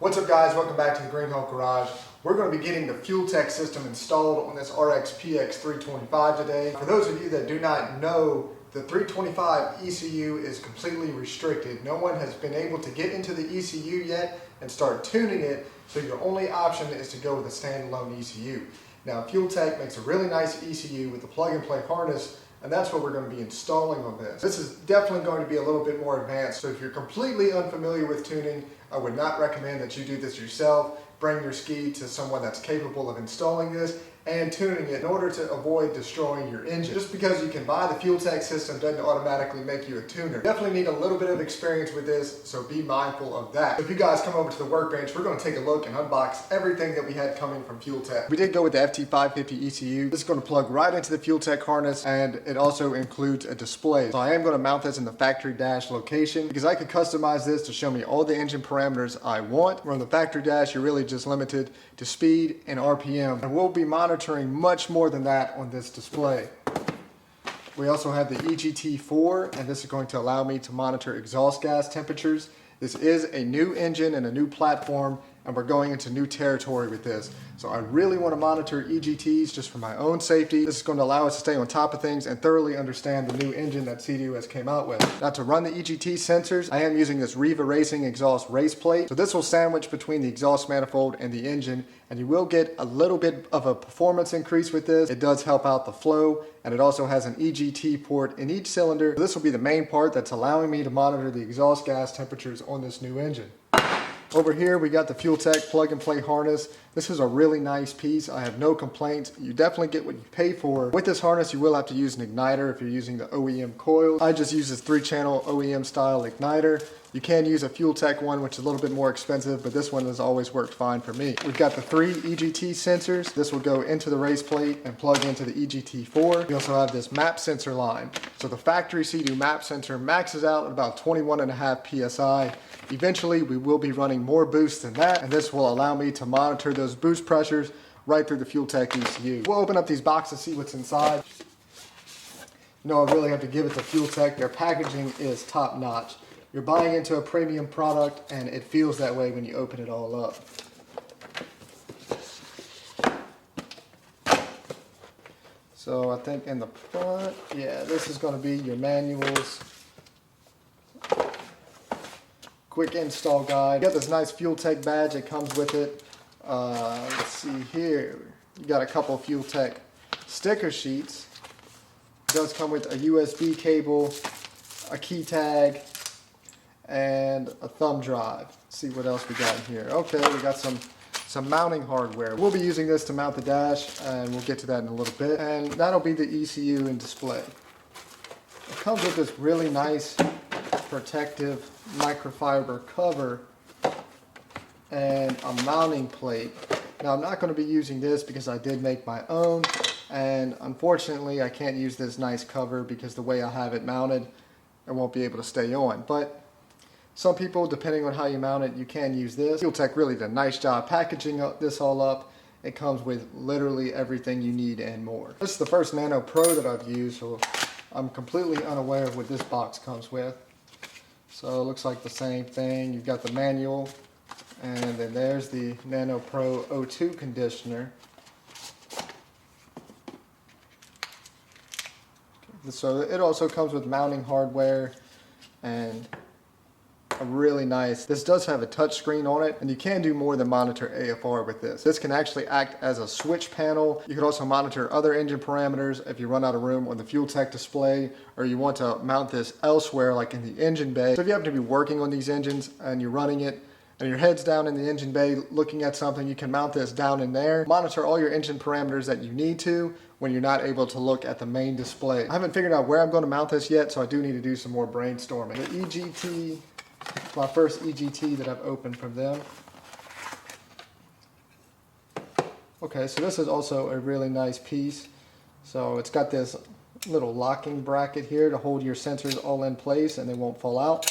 What's up guys, welcome back to the Green Hulk Garage. We're going to be getting the Fuel Tech system installed on this RX PX 325 today. For those of you that do not know, the 325 ECU is completely restricted. No one has been able to get into the ECU yet and start tuning it, so your only option is to go with a standalone ECU. Now Fuel Tech makes a really nice ECU with a plug and play harness, and that's what we're going to be installing on this. This is definitely going to be a little bit more advanced, so if you're completely unfamiliar with tuning, I would not recommend that you do this yourself. Bring your ski to someone that's capable of installing this and tuning it in order to avoid destroying your engine. Just because you can buy the Fuel Tech system doesn't automatically make you a tuner. Definitely need a little bit of experience with this, so be mindful of that. If you guys come over to the workbench, we're going to take a look and unbox everything that we had coming from Fuel Tech. We did go with the FT550 ECU. This is going to plug right into the Fuel Tech harness, and it also includes a display. So I am going to mount this in the factory dash location because I can customize this to show me all the engine parameters I want. Where on the factory dash, you're really just limited to speed and RPM, and we'll be monitoring much more than that on this display. We also have the EGT4, and this is going to allow me to monitor exhaust gas temperatures. This is a new engine and a new platform, and we're going into new territory with this. So I really want to monitor EGTs just for my own safety. This is going to allow us to stay on top of things and thoroughly understand the new engine that CDU has came out with. Now to run the EGT sensors, I am using this Riva Racing exhaust race plate. So this will sandwich between the exhaust manifold and the engine, and you will get a little bit of a performance increase with this. It does help out the flow, and it also has an EGT port in each cylinder. So this will be the main part that's allowing me to monitor the exhaust gas temperatures on this new engine. Over here we got the Fuel Tech plug and play harness. This is a really nice piece. I have no complaints. You definitely get what you pay for. With this harness you will have to use an igniter if you're using the OEM coil. I just use this 3-channel OEM style igniter. You can use a Fuel Tech one, which is a little bit more expensive, but this one has always worked fine for me. We've got the 3 EGT sensors. This will go into the race plate and plug into the EGT4. We also have this map sensor line. So the factory CDU map sensor maxes out at about 21.5 PSI. Eventually we will be running more boost than that, and this will allow me to monitor those boost pressures right through the Fuel Tech ECU. We'll open up these boxes, see what's inside. You know, I really have to give it to Fuel Tech. Their packaging is top notch. You're buying into a premium product, and it feels that way when you open it all up. So I think in the front, yeah, this is going to be your manuals. Quick install guide. You got this nice Fuel Tech badge that comes with it. Let's see here. You got a couple of Fuel Tech sticker sheets. It does come with a USB cable, a key tag, and a thumb drive. Let's see what else we got in here. Okay, we got some mounting hardware. We'll be using this to mount the dash, and we'll get to that in a little bit. And that'll be the ECU and display. It comes with this really nice protective microfiber cover and a mounting plate. Now I'm not going to be using this because I did make my own, and unfortunately I can't use this nice cover because the way I have it mounted, it won't be able to stay on. But some people, depending on how you mount it, you can use this. Fuel Tech really did a nice job packaging this all up. It comes with literally everything you need and more. This is the first Nano Pro that I've used, so I'm completely unaware of what this box comes with. So it looks like the same thing. You've got the manual, and then there's the Nano Pro O2 conditioner. So it also comes with mounting hardware and a really nice, this does have a touch screen on it, and you can do more than monitor AFR with this. This can actually act as a switch panel. You can also monitor other engine parameters if you run out of room on the Fuel Tech display, or you want to mount this elsewhere like in the engine bay. So if you happen to be working on these engines and you're running it and your head's down in the engine bay looking at something, you can mount this down in there. Monitor all your engine parameters that you need to when you're not able to look at the main display. I haven't figured out where I'm going to mount this yet, so I do need to do some more brainstorming. The EGT, my first EGT that I've opened from them. Okay, so this is also a really nice piece. So it's got this little locking bracket here to hold your sensors all in place and they won't fall out.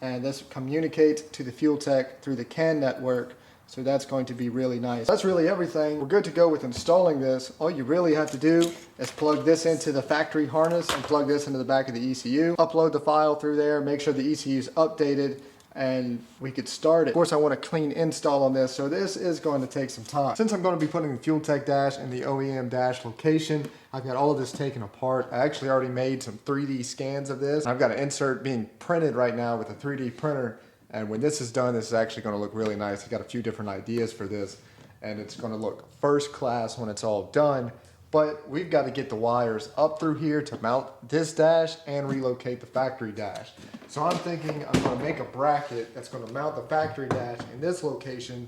And this communicates to the Fuel Tech through the CAN network, so that's going to be really nice. That's really everything. We're good to go with installing this. All you really have to do is plug this into the factory harness and plug this into the back of the ECU. Upload the file through there, make sure the ECU is updated, and we could start it. Of course, I want a clean install on this, so this is going to take some time. Since I'm going to be putting the Fuel-Tech dash in the OEM dash location, I've got all of this taken apart. I actually already made some 3D scans of this. I've got an insert being printed right now with a 3D printer, and when this is done, this is actually going to look really nice. I've got a few different ideas for this, and it's going to look first class when it's all done. But we've got to get the wires up through here to mount this dash and relocate the factory dash. So I'm thinking I'm going to make a bracket that's going to mount the factory dash in this location,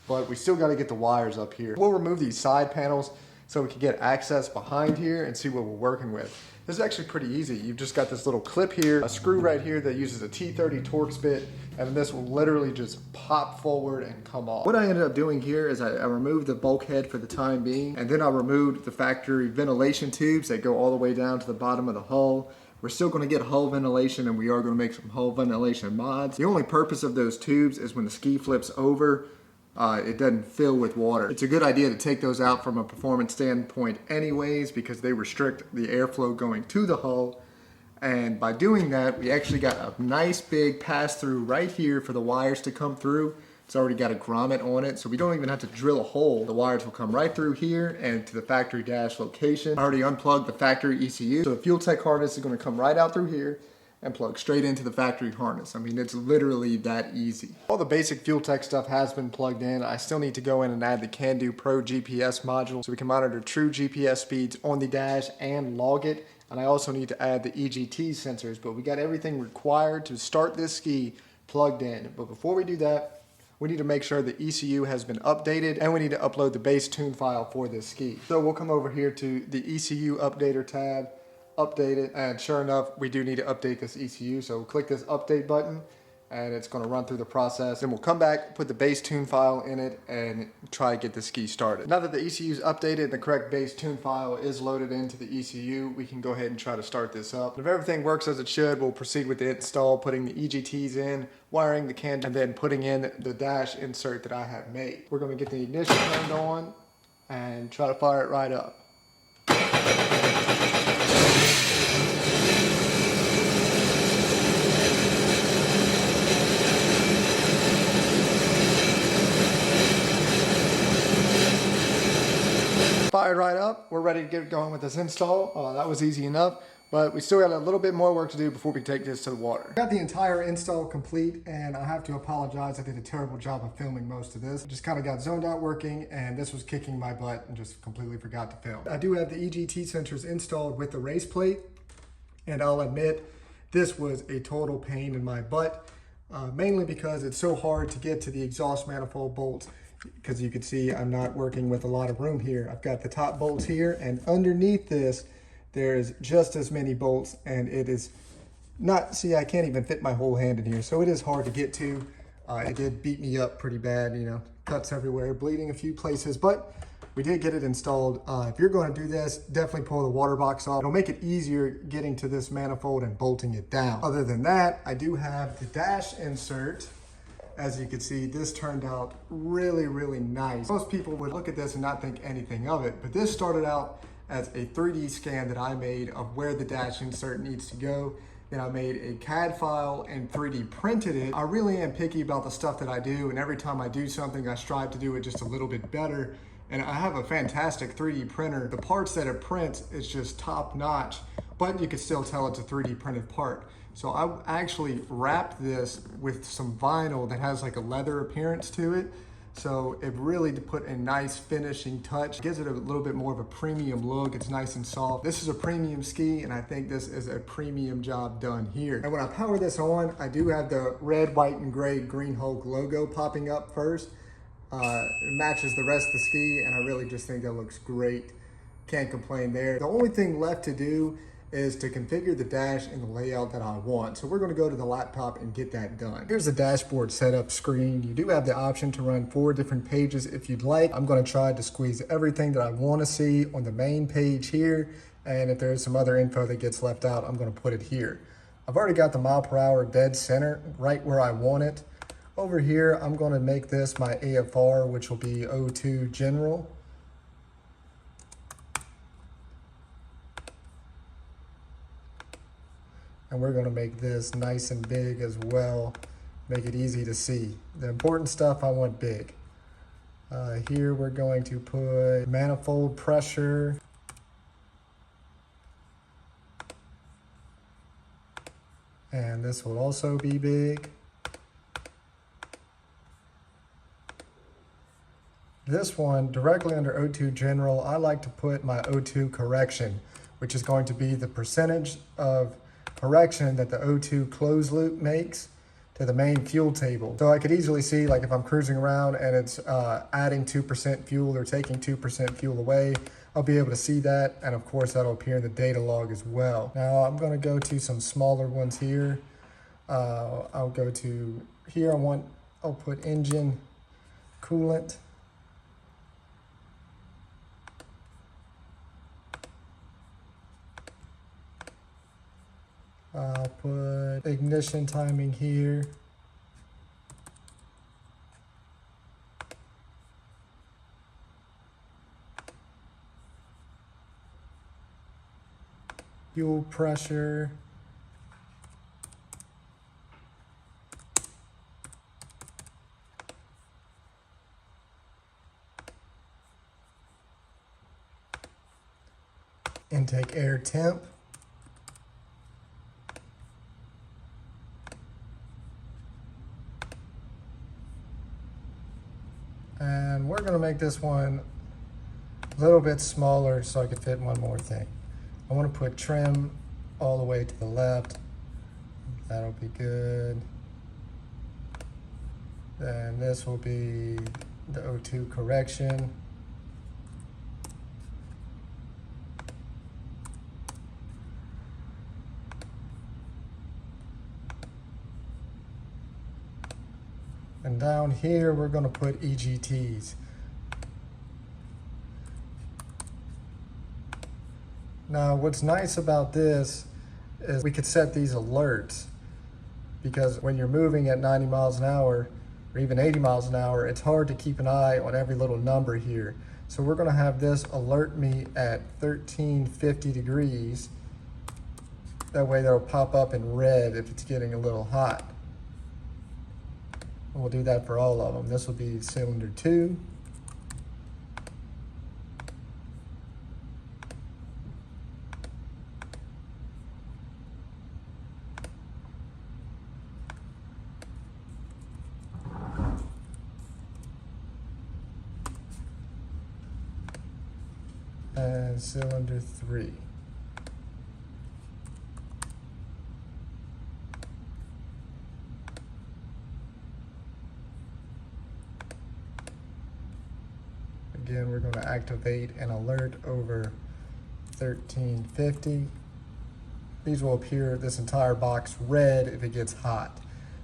but we still got to get the wires up here. We'll remove these side panels so we can get access behind here and see what we're working with. This is actually pretty easy. You've just got this little clip here, a screw right here that uses a T30 Torx bit, and this will literally just pop forward and come off. What I ended up doing here is I removed the bulkhead for the time being, and then I removed the factory ventilation tubes that go all the way down to the bottom of the hull. We're still going to get hull ventilation, and we are going to make some hull ventilation mods. The only purpose of those tubes is when the ski flips over, it doesn't fill with water. It's a good idea to take those out from a performance standpoint anyways, because they restrict the airflow going to the hull. And by doing that, we actually got a nice big pass through right here for the wires to come through. It's already got a grommet on it, so we don't even have to drill a hole. The wires will come right through here and to the factory dash location. I already unplugged the factory ECU, so the Fuel-Tech harness is going to come right out through here and plug straight into the factory harness. I mean, it's literally that easy. All the basic Fuel-Tech stuff has been plugged in. I still need to go in and add the CANDO Pro GPS module so we can monitor true GPS speeds on the dash and log it. And I also need to add the EGT sensors, but we got everything required to start this ski plugged in. But before we do that, we need to make sure the ECU has been updated, and we need to upload the base tune file for this ski. So we'll come over here to the ECU updater tab, update it, and sure enough, we do need to update this ECU. So click this update button, and it's going to run through the process. Then we'll come back, put the base tune file in it, and try to get the ski started. Now that the ECU is updated and the correct base tune file is loaded into the ECU, we can go ahead and try to start this up. If everything works as it should, we'll proceed with the install, putting the EGTs in, wiring the CANDO, and then putting in the dash insert that I have made. We're going to get the ignition turned on and try to fire it right up. Fired right up. We're ready to get going with this install. That was easy enough, but we still got a little bit more work to do before we take this to the water. Got the entire install complete, and I have to apologize. I did a terrible job of filming most of this. Just kind of got zoned out working, and this was kicking my butt and just completely forgot to film. I do have the EGT sensors installed with the race plate, and I'll admit this was a total pain in my butt, mainly because it's so hard to get to the exhaust manifold bolts. Because you can see I'm not working with a lot of room here. I've got the top bolts here, and underneath this there's just as many bolts, and it is not, see, I can't even fit my whole hand in here, so it is hard to get to. It did beat me up pretty bad, you know, cuts everywhere, bleeding a few places, but we did get it installed. If you're going to do this, definitely pull the water box off. It'll make it easier getting to this manifold and bolting it down. Other than that, I do have the dash insert. As you can see, this turned out really, really nice. Most people would look at this and not think anything of it, but this started out as a 3D scan that I made of where the dash insert needs to go. Then I made a CAD file and 3D printed it. I really am picky about the stuff that I do, and every time I do something, I strive to do it just a little bit better. And I have a fantastic 3D printer. The parts that it prints is just top notch, but you can still tell it's a 3D printed part. So I actually wrapped this with some vinyl that has like a leather appearance to it. So it really put a nice finishing touch. It gives it a little bit more of a premium look. It's nice and soft. This is a premium ski, and I think this is a premium job done here. And when I power this on, I do have the red, white, and gray Green Hulk logo popping up first. It matches the rest of the ski, and I really just think that looks great. Can't complain there. The only thing left to do is to configure the dash in the layout that I want. So we're going to go to the laptop and get that done. Here's the dashboard setup screen. You do have the option to run 4 different pages if you'd like. I'm going to try to squeeze everything that I want to see on the main page here. And if there's some other info that gets left out, I'm going to put it here. I've already got the mile per hour dead center right where I want it. Over here, I'm going to make this my AFR, which will be O2 General. And we're going to make this nice and big as well. make it easy to see. The important stuff I want big. Here we're going to put manifold pressure. And this will also be big. This one, directly under O2 General, I like to put my O2 correction, which is going to be the percentage of correction that the O2 closed loop makes to the main fuel table. So I could easily see, like if I'm cruising around and it's adding 2% fuel or taking 2% fuel away, I'll be able to see that. And of course that'll appear in the data log as well. Now I'm gonna go to some smaller ones here. I'll go to here, I'll put engine coolant. I'll put ignition timing here. Fuel pressure. Intake air temp. And we're gonna make this one a little bit smaller so I can fit one more thing. I wanna put trim all the way to the left. That'll be good. Then this will be the O2 correction. And down here, we're gonna put EGTs. Now, what's nice about this is we could set these alerts, because when you're moving at 90 miles an hour or even 80 miles an hour, it's hard to keep an eye on every little number here. So we're gonna have this alert me at 1350 degrees. That way that'll pop up in red if it's getting a little hot. We'll do that for all of them. This will be cylinder 2. And cylinder 3. Again, we're going to activate an alert over 1350. These will appear, this entire box, red if it gets hot.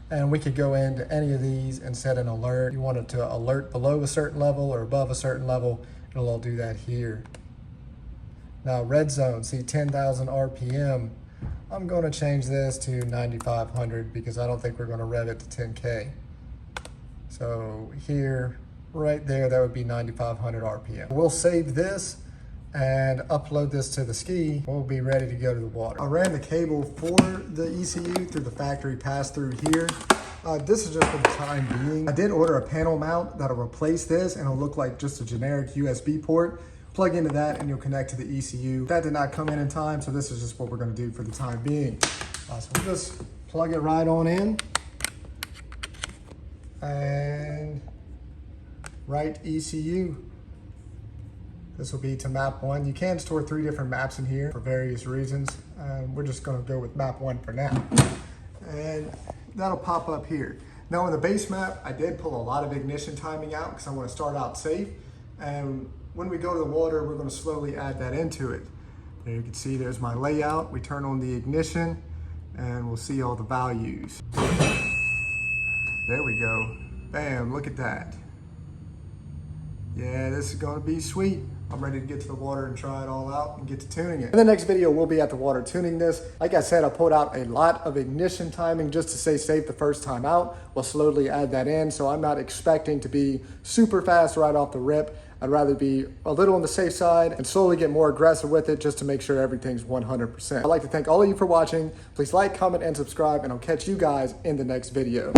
And we could go into any of these and set an alert. You want it to alert below a certain level or above a certain level, it'll all do that here. Now red zone, see 10,000 RPM. I'm going to change this to 9,500 because I don't think we're going to rev it to 10K. So here, right there, that would be 9,500 RPM. We'll save this and upload this to the ski. We'll be ready to go to the water. I ran the cable for the ECU through the factory pass-through here. This is just for the time being. I did order a panel mount that'll replace this and it'll look like just a generic USB port. Plug into that and you'll connect to the ECU. That did not come in time, so this is just what we're gonna do for the time being. So we'll just plug it right on in. And right ECU. This will be to map 1. You can store 3 different maps in here for various reasons. We're just gonna go with map 1 for now. And that'll pop up here. Now on the base map, I did pull a lot of ignition timing out because I want to start out safe. And when we go to the water, we're going to slowly add that into it. There you can see there's my layout. We turn on the ignition and we'll see all the values. There we go. Bam, look at that. Yeah, this is going to be sweet. I'm ready to get to the water and try it all out and get to tuning it. In the next video, we'll be at the water tuning this. Like I said, I pulled out a lot of ignition timing just to stay safe the first time out. We'll slowly add that in, so I'm not expecting to be super fast right off the rip. I'd rather be a little on the safe side and slowly get more aggressive with it just to make sure everything's 100%. I'd like to thank all of you for watching. Please like, comment, and subscribe, and I'll catch you guys in the next video.